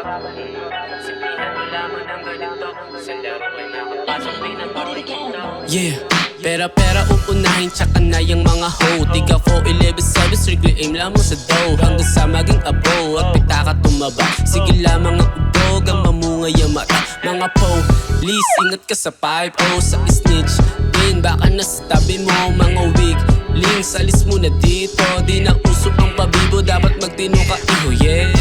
Simplihan mo lamang ang ganito. Sa laro ay nakapasok din ang paborito. Yeah, pera uunahin tsaka na yung mga hoe. Tiga 4-11-7, strictly aim lamang sa dough. Hanggang sa maging abo at pitaka tumaba. Sige lamang ang ubog, ang mamungay ang mata. Mga police, ingat ka sa 5-0. Sa snitch din, baka nasa tabi mo. Mga weak links, alis mo na dito. Di na uso ang pabibo, dapat magtino ka iho, yeah.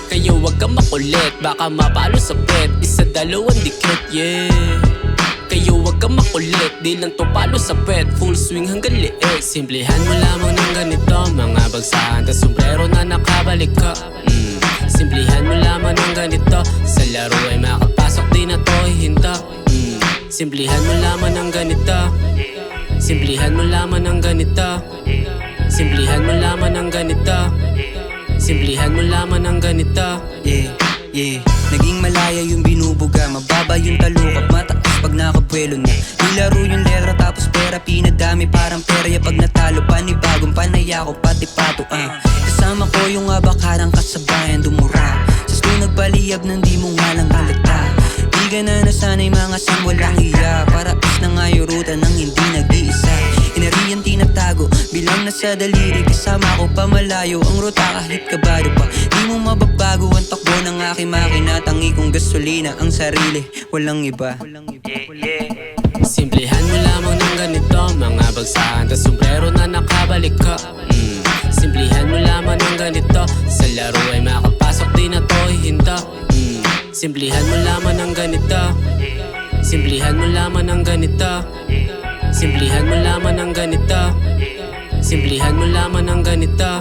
Kaya wag kang makulit, baka mapalo sa pet. Isa dalawang dikit, yeah. Kaya wag kang makulit, di lang to palo sa pet. Full swing hanggang liit. Simplihan mo lamang ng ganito. Mga bagsahan, tas sombrero na nakabalik ka. Simplihan mo lamang ng ganito. Sa laro ay makapasok, di na to hihinta. Simplihan mo lamang ng ganito. Simplihan mo lamang ng ganito. Simplihan mo lamang ng ganito. Simplihan mo lamang ng ganito. Yeah, naging malaya yung binubuga. Mababa yung talukap, mataas pag nakabuelo na. Nilaro yung letra tapos pera pinadami. Parang perya pag natalo, panibagong panaya ko pati pato. Kasama ko yung abakarang kasabayan dumura. Sas kung nagpaliyab nang di mo nga lang halata. Di ka na nasanay mga sang walang hiya. Para is na nga yung ruta nang hindi nag-iisa. Inariyan tinatago, bilang nasa daliri. Kasama ko pamalayo, ang ruta kahit kabado pa. Di mo mababago ang takbo ng aking makina. Tangi kong gasolina, ang sarili, walang iba. Simplihan mo lamang ng ganito. Mga bagsahan, tas sombrero na nakabalik ka. Simplihan mo lamang ng ganito. Sa laro ay makapasok, di na to hihinta. Simplihan mo lamang ng ganito. Simplihan mo lamang ng ganito. Simplihan mo lamang ng ganito. Simplihan mo lamang ng ganito.